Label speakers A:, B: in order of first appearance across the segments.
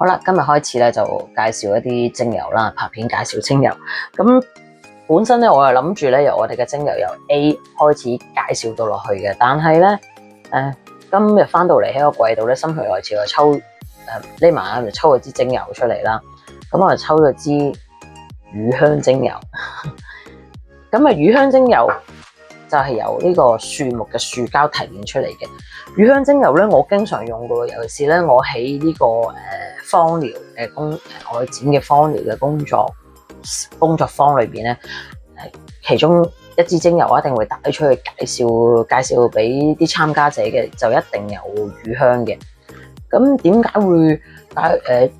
A: 好啦，今日開始咧就介紹一啲精油啦，拍片介紹精油。咁本身咧我係諗住咧由我哋嘅精油由 A 開始介紹到落去嘅，但係咧今日翻到嚟喺個櫃度咧，心血來潮就抽匿埋就抽咗支精油出嚟啦。咁我就抽咗支乳香精油。咁乳香精油就係由呢個樹木嘅樹膠提煉出嚟嘅。乳香精油咧，我經常用嘅，尤其是咧我喺呢個芳療嘅外展嘅芳療嘅工作坊裏邊咧，其中一支精油我一定會帶出去介紹俾啲參加者嘅，就一定有乳香嘅。咁點解會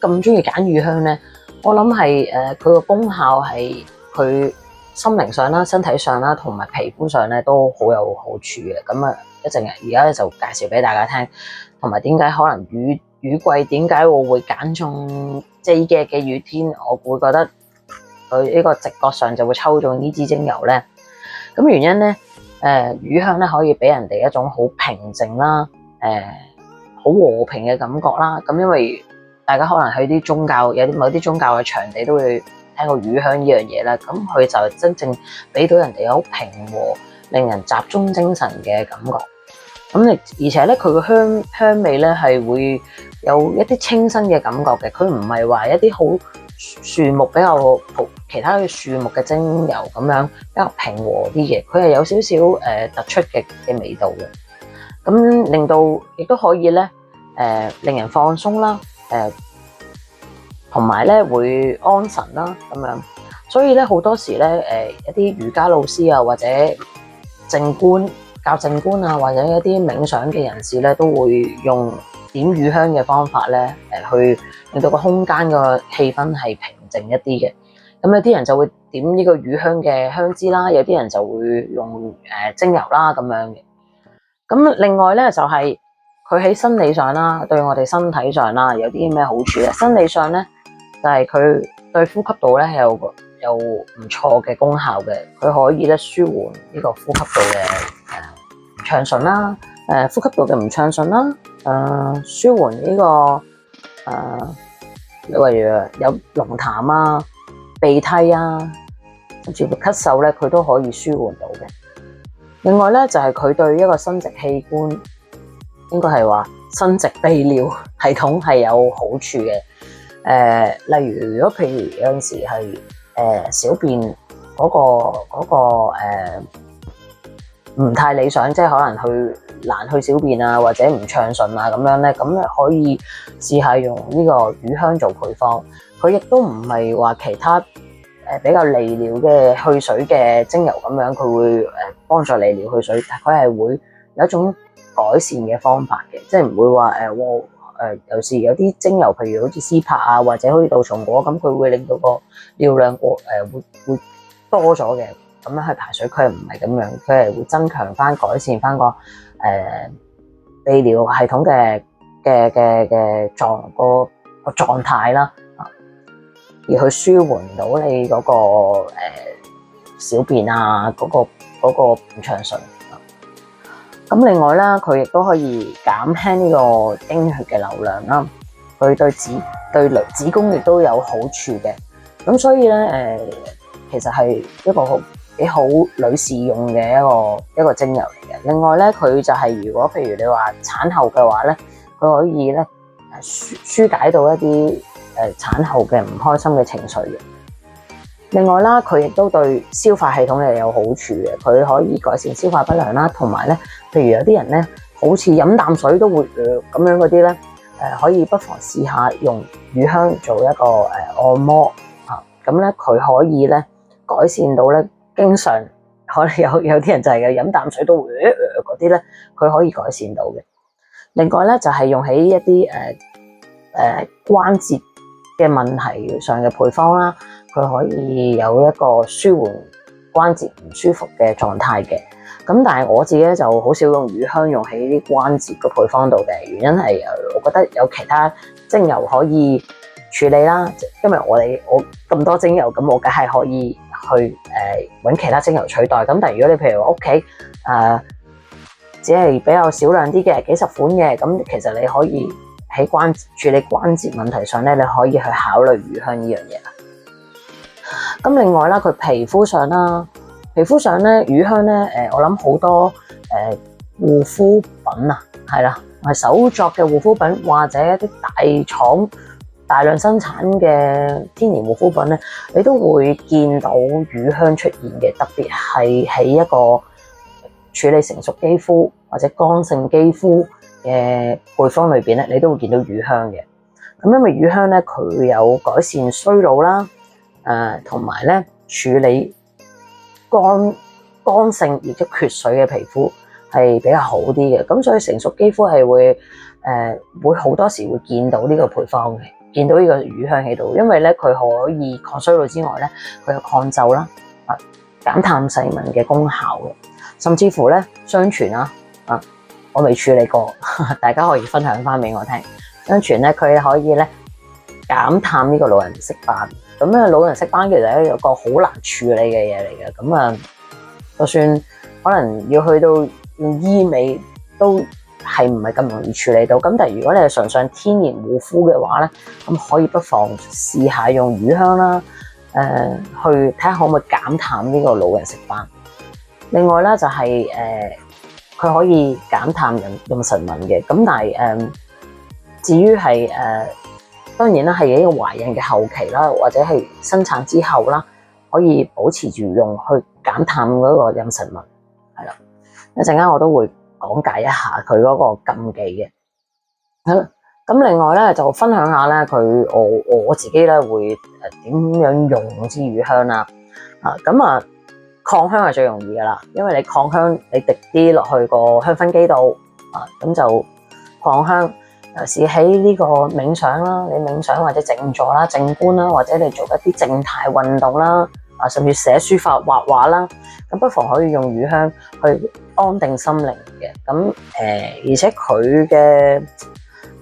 A: 咁中意揀乳香咧？我諗係佢個功效係佢心靈上啦、身體上啦，同埋皮膚上咧都好有好處嘅。咁一陣而家就介紹俾大家聽，同埋點解可能雨季點解我會揀中即嘅雨天，我會覺得佢呢個直覺上就會抽中呢支精油咧。咁原因咧，乳香咧可以俾人哋一種好平靜啦，好和平嘅感覺啦。咁因為大家可能去啲某啲宗教嘅場地都會聽過乳香呢樣嘢啦，咁佢就真正俾到人哋好平和、令人集中精神嘅感覺。咁而且咧，佢個香味咧係會有一啲清新嘅感覺嘅。佢唔係話一啲好樹木比較其他嘅樹木嘅精油咁樣比較平和啲嘅，佢係有少少突出嘅味道嘅。咁令到亦都可以咧令人放鬆啦，同埋咧會安神啦咁樣。所以咧好多時咧一啲瑜伽老師啊，或者教靜觀啊，或者一啲冥想嘅人士咧，都會用點乳香嘅方法咧去令到個空間個氣氛係平靜一啲嘅。咁有啲人就會點呢個乳香嘅香脂啦，有啲人就會用精油啦咁樣嘅。咁另外咧就係佢喺生理上啦，對我哋身體上啦有啲咩好處咧？生理上咧就係佢對呼吸道咧有唔錯嘅功效嘅，佢可以咧舒緩呢個呼吸道嘅暢順啦，呼吸道嘅唔暢順啦，舒緩呢個例如有龍痰啊、鼻涕啊，甚至乎咳嗽咧，佢都可以舒緩到嘅。另外咧就係佢對一個生殖器官，應該係話生殖泌尿系統係有好處嘅。例如如果譬如有陣時係小便嗰個唔太理想，即係可能難去小便啊，或者唔暢順啊咁樣咧，咁可以試下用呢個乳香做配方。佢亦都唔係話其他比較利尿嘅去水嘅精油咁樣，佢會幫助利尿去水，但佢係會有一種改善嘅方法嘅，即係唔會話有時有啲精油，譬如好似絲柏啊，或者好似杜松果咁，佢會令到個尿量會多咗嘅，咁樣去排水。佢係唔係咁樣？佢係會增強翻、改善翻個泌尿系統嘅狀態啦，而去舒緩到你嗰個小便啊嗰個唔暢順。咁另外啦，佢亦都可以減輕呢個經血嘅流量啦，佢對子宮亦都有好處嘅。咁所以咧其實係一個幾好女士用嘅一個精油嚟嘅。另外咧，佢就係如果譬如你話產後嘅話咧，佢可以咧紓解到一啲產後嘅唔開心嘅情緒嘅。另外啦，佢亦都對消化系統係有好處嘅，佢可以改善消化不良啦，同埋咧，譬如有啲人咧，好似飲啖水都會咁樣嗰啲咧，可以不妨試下用乳香做一個按摩啊，咁咧佢可以咧改善到咧，經常可能有啲人就係飲啖水都會嗰啲咧，佢可以改善到嘅。另外咧就係用喺一啲關節嘅問題上嘅配方啦，佢可以有一個舒緩關節唔舒服嘅狀態嘅。咁但係我自己咧就好少用乳香用喺啲關節嘅配方度嘅，原因係我覺得有其他精油可以處理啦。因為我咁多精油，咁我梗係可以去揾其他精油取代。咁但係如果你譬如話屋企只係比較少量啲嘅幾十款嘅，咁其實你可以喺處理關節問題上咧，你可以去考慮乳香呢樣嘢啦。咁另外啦，佢皮膚上咧，乳香咧，我諗好多護膚品啊，係啦，係手作嘅護膚品或者一啲大廠大量生產嘅天然護膚品咧，你都會見到乳香出現嘅，特別係喺一個處理成熟肌膚或者乾性肌膚嘅配方裏邊咧，你都會見到乳香嘅。咁因為乳香咧，佢有改善衰老啦，同埋咧處理乾性而且缺水嘅皮膚係比較好啲嘅。咁所以成熟肌膚係會好多時會見到呢個配方嘅，見到呢個乳香喺度，因為咧佢可以抗衰老之外咧，佢有抗皺啦、減淡細紋嘅功效嘅，甚至乎咧相傳我未處理過，大家可以分享翻俾我聽。相傳咧佢可以咧減淡呢個老人色斑，咁咧老人色斑其實係一個好難處理嘅嘢嚟嘅，咁就算可能要去到用醫美都係唔係咁容易處理到。咁但係如果你係純上天然護膚嘅話咧，咁可以不妨試下用乳香啦，去睇下可唔可以減淡呢個老人色斑。另外咧就係佢可以減淡妊娠紋嘅，咁但係至於係當然啦，係一個懷孕嘅後期啦，或者係生產之後啦，可以保持住用去減淡嗰個妊娠紋，係啦。一陣間我都會講解一下佢嗰個禁忌嘅。好啦，咁另外咧就分享下咧我自己咧會點樣用支乳香啦。擴香係最容易噶啦，因為你擴香你滴啲落去個香薰機度咁就擴香。尤其是喺呢個冥想啦，你冥想或者靜坐啦、靜觀啦，或者你做一啲靜態運動啦，甚至寫書法、畫畫啦，咁不妨可以用乳香去安定心靈嘅。咁而且佢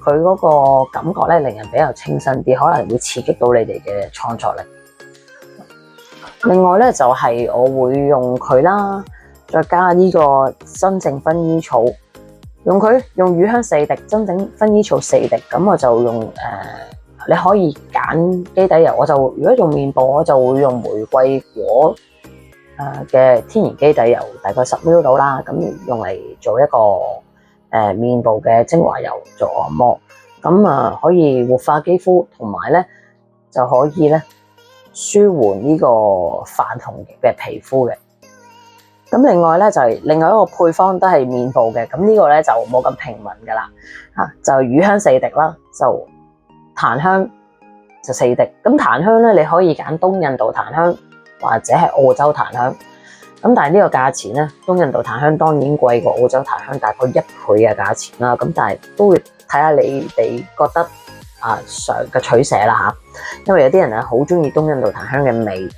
A: 嗰個感覺咧，令人比較清新啲，可能會刺激到你哋嘅創作力。另外咧就係我會用佢啦，再加呢個真正薰衣草。用乳香4滴，真正薰衣草4滴，咁我就用你可以揀基底油，如果用面部，我就會用玫瑰果嘅天然基底油，大概10 ml 到啦，咁用嚟做一個面部嘅精華油做按摩，咁可以活化肌膚，同埋咧就可以咧舒緩呢個泛紅嘅皮膚嘅。咁另外咧就係另外一個配方都係面部嘅，咁呢個咧就冇咁平民噶啦，就乳香4滴啦，就檀香就4滴。咁檀香咧你可以揀東印度檀香或者係澳洲檀香，咁但係呢個價錢咧，東印度檀香當然貴過澳洲檀香大概1倍嘅價錢啦。咁但係都會睇下你哋覺得上嘅取捨啦吓，因為有啲人係好中意東印度檀香嘅味。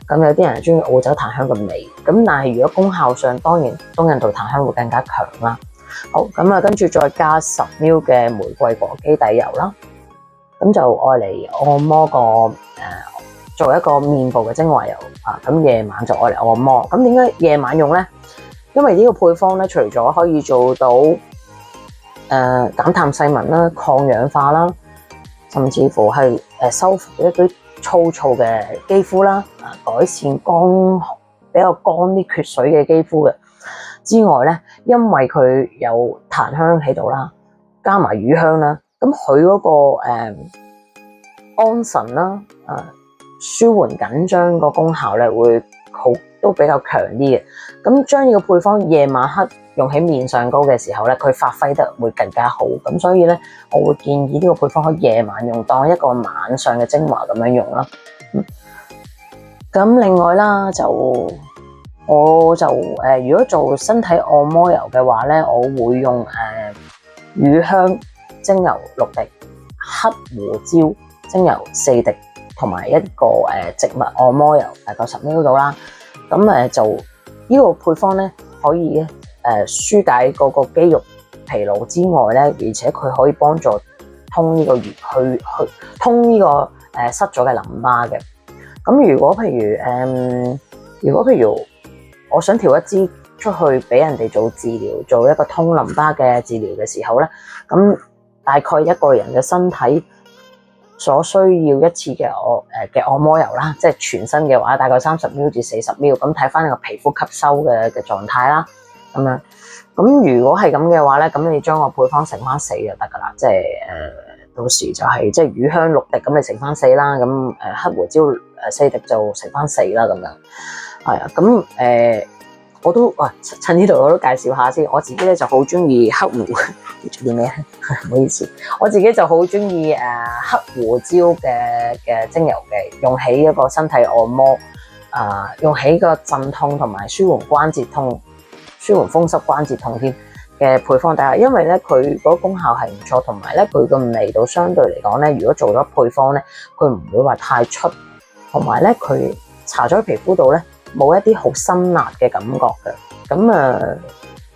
A: 咁有啲人係中意澳洲檀香嘅味，咁但係如果功效上，當然東印度檀香會更加強啦。好，咁跟住再加10 ml 嘅玫瑰果基底油啦，咁就愛嚟按摩做一個面部嘅精華油咁夜晚就愛嚟按摩。咁點解夜晚用咧？因為呢個配方咧，除咗可以做到減淡細紋啦、抗氧化啦，甚至乎係修復一啲粗糙嘅肌膚啦，改善比較乾啲缺水嘅肌膚嘅之外咧，因為佢有檀香喺度啦，加埋乳香啦，咁佢嗰個安神啦，舒緩緊張個功效咧會都比較強啲嘅。咁將呢個配方夜晚黑用喺面上高嘅時候咧，佢發揮得會更加好。咁所以咧，我會建議呢個配方可以夜晚用，當一個晚上嘅精華咁樣用啦。咁另外啦，我就如果做身體按摩油嘅話咧，我會用乳香精油6滴、黑胡椒精油4滴，同埋一個植物按摩油大概10 ml 到啦。咁就呢個配方咧，可以紓解嗰個肌肉疲勞之外咧，而且佢可以幫助通呢個通呢個塞咗嘅淋巴嘅。咁如果譬如我想調一支出去俾人哋做治療，做一個通淋巴嘅治療嘅時候咧，咁大概一個人嘅身體所需要一次嘅按摩油啦，即係全身嘅話，大概30ml至40ml，咁睇翻你個皮膚吸收嘅狀態啦，咁樣。咁如果係咁嘅話咧，咁你將個配方乘翻4就得噶啦，即係到時就係即係乳香6滴，咁你乘翻4啦，咁黑胡椒4滴就乘翻4啦，咁樣係啊。咁我都趁呢度我都介紹下先，我自己咧就好中意黑胡做啲咩？唔好意思，我自己就好中意黑胡椒嘅精油嘅，用喺一個身體按摩用喺個鎮痛同埋舒緩關節痛、舒緩風濕關節痛添嘅配方底下，因為咧佢嗰個功效係唔錯，同埋咧佢個味道相對嚟講咧，如果做咗配方咧，佢唔會話太出，同埋咧佢搽咗喺皮膚度咧，冇一啲好辛辣嘅感覺嘅，咁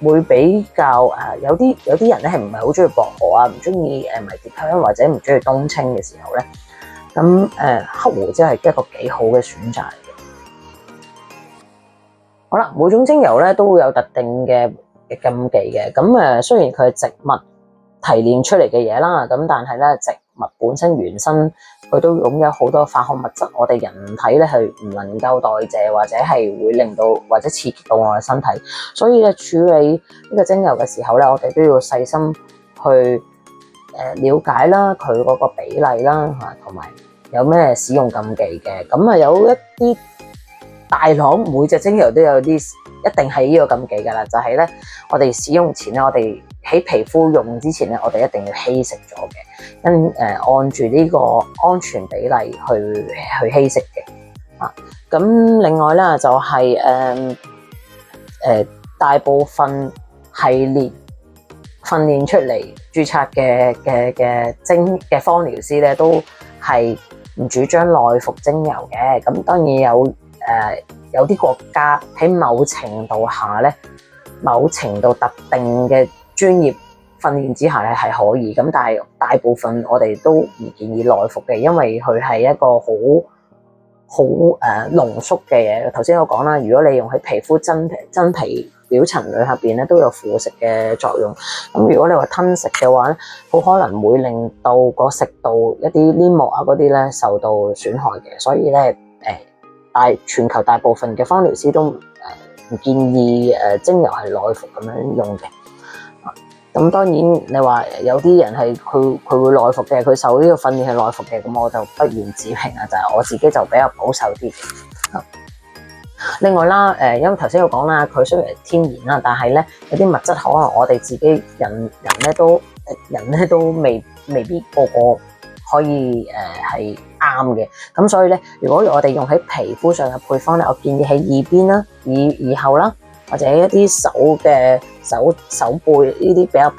A: 會比較有啲人咧係唔係好中意薄荷啊，唔中意迷迭香或者唔中意冬青嘅時候咧，咁黑胡椒係一個幾好嘅選擇嚟嘅。好啦，每種精油咧都會有特定嘅禁忌嘅，咁雖然佢係植物提煉出嚟嘅嘢啦，咁但係咧植物本身原身佢都擁有好多化學物質，我哋人體咧係唔能夠代謝，或者係會令到或者刺激到我嘅身體，所以咧處理呢個精油嘅時候咧，我哋都要細心去了解啦佢嗰個比例啦嚇，同埋有咩使用禁忌嘅，咁有一啲大朗每隻精油都有啲一定係呢個禁忌㗎啦，就係咧我哋使用前咧，我哋喺皮膚用之前咧，我哋一定要稀釋咗嘅，按住呢個安全比例去稀釋嘅。咁另外咧就係大部分系列訓練出嚟註冊嘅芳療師咧，都係唔主張內服精油嘅。咁當然有啲國家喺某程度下咧，某程度特定嘅專業訓練之下咧係可以，咁但係大部分我哋都唔建議內服嘅，因為佢係一個好濃縮嘅嘢。頭先我講啦，如果你用喺皮膚真皮表層裏下邊咧，都有腐蝕嘅作用。咁如果你話吞食嘅話咧，好可能會令到個食道一啲黏膜啊嗰啲咧受到損害嘅，所以咧全球大部分嘅芳療師都唔建議精油係內服咁樣用嘅。咁當然你話有啲人係佢會內服嘅，佢受呢個訓練係內服嘅，咁我就不願置評啦。就係我自己就比較保守啲嘅。另外啦，因為頭先我講啦，佢雖然係天然啦，但係咧有啲物質可能我哋自己人咧都未必個個可以係啱嘅。咁所以咧，如果我哋用喺皮膚上嘅配方咧，我建議喺耳邊啦、耳後啦，或者一啲手背呢啲比較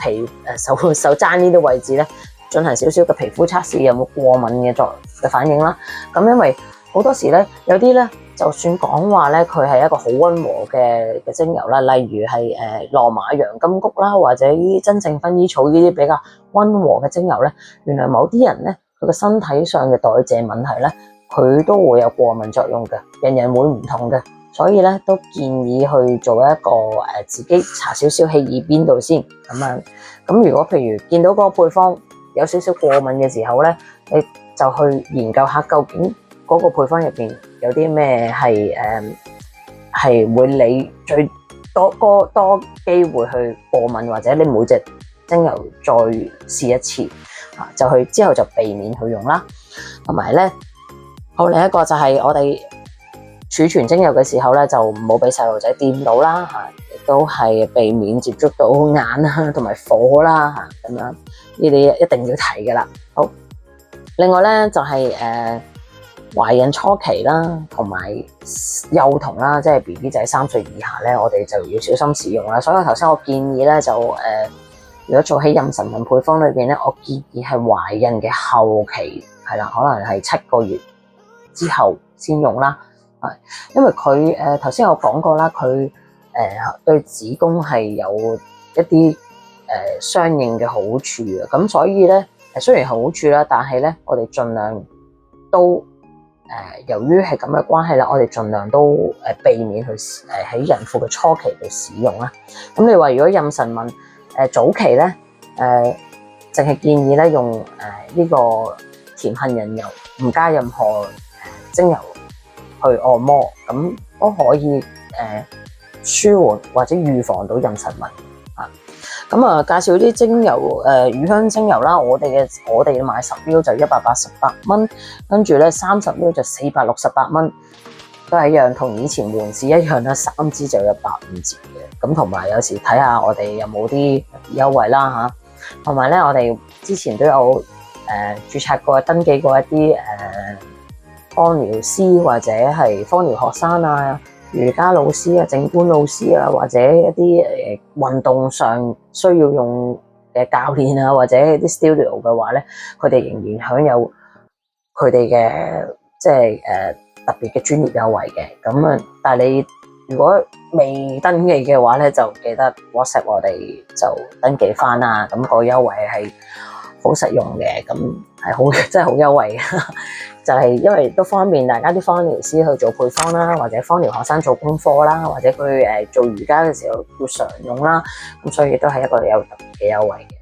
A: 手踭呢啲位置咧，進行少少嘅皮膚測試，有冇過敏嘅反應啦。咁因為好多時咧，有啲咧就算講話咧，佢係一個好溫和嘅精油啦，例如係羅馬洋甘菊啦，或者呢啲真正薰衣草呢啲比較溫和嘅精油咧，原來某啲人咧佢個身體上嘅代謝問題咧，佢都會有過敏作用嘅，人人會唔同嘅。所以咧都建議去做一個自己搽少少喺耳邊度先咁樣。咁如果譬如見到嗰個配方有少少過敏嘅時候咧，你就去研究下究竟嗰個配方入邊有啲咩係會你最多機會去過敏，或者你每隻精油再試一次之後就避免去用啦。同埋咧，另一個就係我哋儲存精油嘅時候咧，就唔好俾細路仔掂到啦，亦都係避免接觸到眼啦，同埋火啦，咁樣呢啲一定要提噶啦。好，另外咧就係懷孕初期啦，同埋幼童啦，即係 BB 仔3歲以下咧，我哋就要小心使用啦。所以頭先我建議咧就如果做喺妊娠紋配方裏邊咧，我建議係懷孕嘅後期係啦，可能係7個月之後先用啦。因為佢頭先我講過啦，佢對子宮係有一啲相應嘅好處嘅，咁所以咧雖然好處啦，但係咧我哋盡量都由於係咁嘅關係啦，我哋盡量都避免去喺孕婦嘅初期去使用啦。咁你話如果妊娠紋早期咧淨係建議咧用呢個甜杏仁油，唔加任何精油去按摩，咁都可以舒緩或者預防到妊娠紋啊。咁啊，介紹啲精油乳香精油啦，我哋買10 ml 就188蚊，跟住咧30 ml 就468蚊，都係一樣，同以前門市一樣啦，3支就有150折嘅。咁同埋有時睇下我哋有冇啲優惠啦嚇，同埋咧我哋之前都有註冊過、登記過一啲芳療師或者係芳療學生啊、瑜伽老師啊、靜觀老師啊，或者一啲運動上需要用嘅教練啊，或者啲 studio 嘅話咧，佢哋仍然享有佢哋嘅即係特別嘅專業優惠嘅。咁啊，但係你如果未登記嘅話咧，就記得 WhatsApp 我哋就登記翻啦。咁個優惠係好實用嘅，咁係好真係好優惠嘅。就係因為都方便大家啲芳療師去做配方啦，或者芳療學生做功課啦，或者佢做瑜伽嘅時候要常用啦，咁所以都係一個有特別嘅優惠嘅。